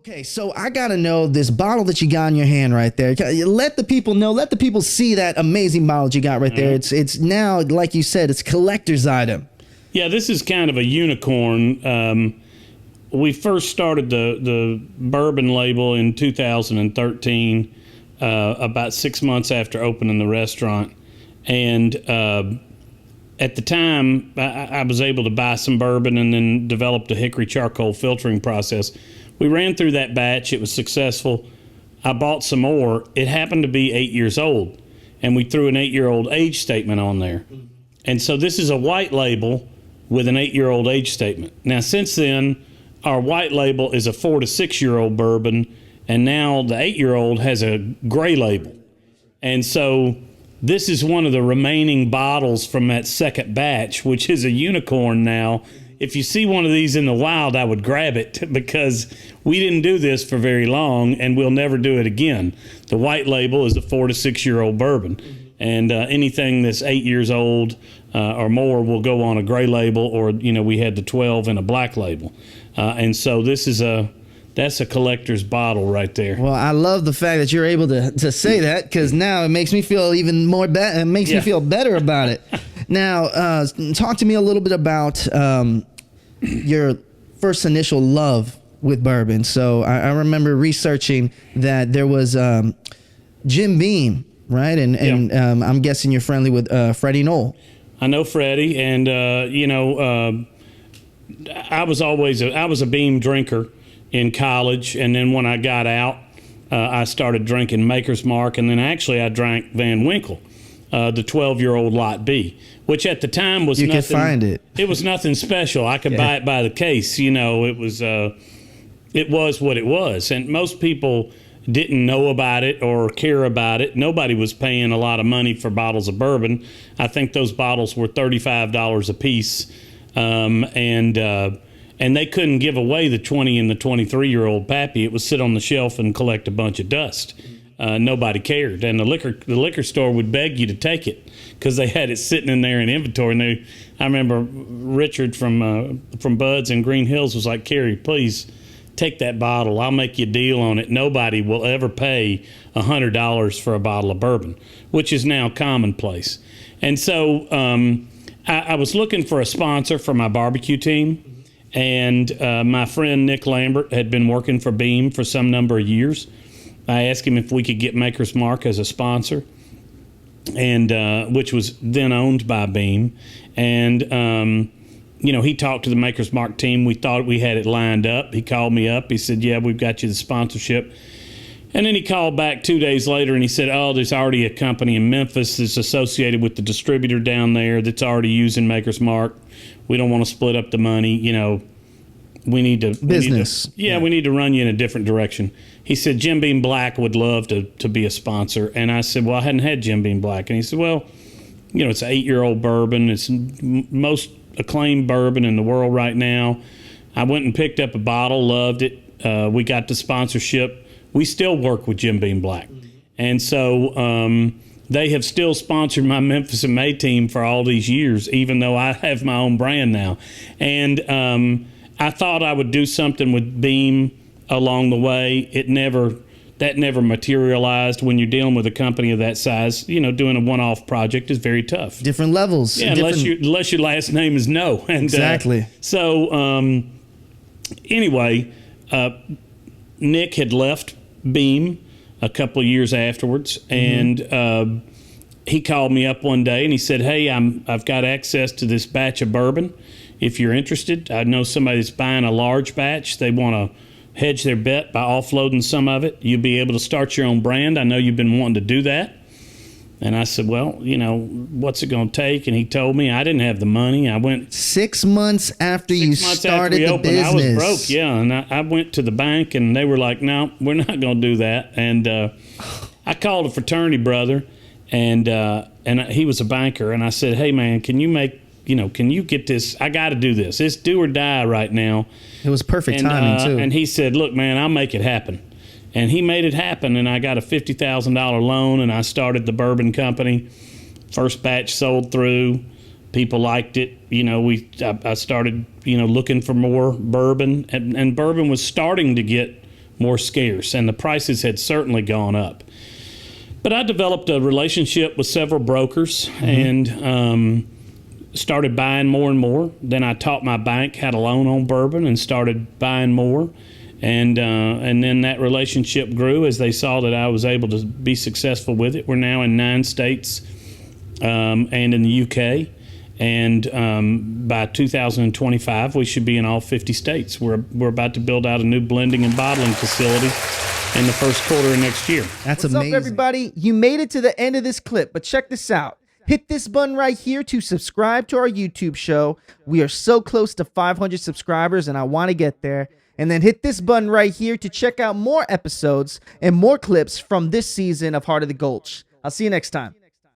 Okay, so I gotta know this bottle that you got in your hand right there. Let the people know. Let the people see that amazing bottle that you got right there. It's now, like you said, it's a collector's item. Yeah, this is kind of a unicorn. We first started the bourbon label in 2013, about 6 months after opening the restaurant, and at the time, I was able to buy some bourbon and then developed a hickory charcoal filtering process. We ran through that batch. It was successful. I bought some more. It happened to be 8 years old, and we threw an 8-year-old age statement on there. And so this is a white label with an 8-year-old age statement. Now, since then, our white label is a 4 to 6 year old bourbon, and now the 8-year-old has a gray label. And so this is one of the remaining bottles from that second batch, which is a unicorn now. If you see one of these in the wild, I would grab it because we didn't do this for very long, and we'll never do it again. The white label is a 4 to 6 year old bourbon, and anything that's 8 years old or more will go on a gray label, or we had the 12 in a black label, and so this is that's a collector's bottle right there. Well, I love the fact that you're able to say that, because now it makes me feel even more better. It makes me feel better about it. Now, talk to me a little bit about your first initial love with bourbon. So I remember researching that there was Jim Beam, right? And I'm guessing you're friendly with Freddie Knoll. I know Freddie, and I was a Beam drinker in college, and then when I got out, I started drinking Maker's Mark, and then actually I drank Van Winkle, the 12-year-old Lot B, which at the time was nothing. You could find it. It was nothing special. I could buy it by the case. It was what it was, and most people didn't know about it or care about it. Nobody was paying a lot of money for bottles of bourbon. I think those bottles were $35 a piece, and they couldn't give away the 20 and the 23-year-old Pappy. It would sit on the shelf and collect a bunch of dust. Nobody cared, and the liquor store would beg you to take it because they had it sitting in there in inventory. And I remember Richard from Bud's in Green Hills was like, "Carey, please take that bottle. I'll make you a deal on it. Nobody will ever pay $100 for a bottle of bourbon," which is now commonplace. And so I was looking for a sponsor for my barbecue team, and my friend Nick Lambert had been working for Beam for some number of years. I asked him if we could get Maker's Mark as a sponsor, and which was then owned by Beam. And he talked to the Maker's Mark team. We thought we had it lined up. He called me up. He said, "Yeah, we've got you the sponsorship." And then he called back 2 days later and he said, "Oh, there's already a company in Memphis that's associated with the distributor down there that's already using Maker's Mark. We don't want to split up the money. We need to business. We need to run you in a different direction." He said Jim Beam Black would love to be a sponsor. And I said, "Well, I hadn't had Jim Beam Black." And he said, "Well, it's an 8-year-old bourbon. It's most acclaimed bourbon in the world right now." I went and picked up a bottle, loved it. We got the sponsorship. We still work with Jim Beam Black. And so they have still sponsored my Memphis and May team for all these years, even though I have my own brand now. And I thought I would do something with Beam along the way. That never materialized. When you're dealing with a company of that size, doing a one-off project is very tough. Different levels. Yeah, unless your last name is No. And, exactly. Anyway, Nick had left Beam a couple of years afterwards, and he called me up one day and he said, "Hey, I've got access to this batch of bourbon. If you're interested, I know somebody that's buying a large batch. They want to hedge their bet by offloading some of it. You'll be able to start your own brand. I know you've been wanting to do that." And I said, "Well, what's it going to take?" And he told me. I didn't have the money. I went 6 months after you started the business. I was broke, and I went to the bank, and they were like, "No, we're not going to do that." And I called a fraternity brother, and he was a banker, and I said, "Hey, man, can you get this? I got to do this. It's do or die right now." It was perfect timing, too. And he said, "Look, man, I'll make it happen." And he made it happen, and I got a $50,000 loan, and I started the bourbon company. First batch sold through. People liked it. I started, looking for more bourbon, and bourbon was starting to get more scarce, and the prices had certainly gone up. But I developed a relationship with several brokers and started buying more and more. Then I taught my bank, had a loan on bourbon, and started buying more. And then that relationship grew as they saw that I was able to be successful with it. We're now in 9 states and in the UK. And by 2025, we should be in all 50 states. We're about to build out a new blending and bottling facility in the first quarter of next year. That's What's amazing. up, everybody? You made it to the end of this clip, but check this out. Hit this button right here to subscribe to our YouTube show. We are so close to 500 subscribers, and I want to get there. And then hit this button right here to check out more episodes and more clips from this season of Heart of the Gulch. I'll see you next time.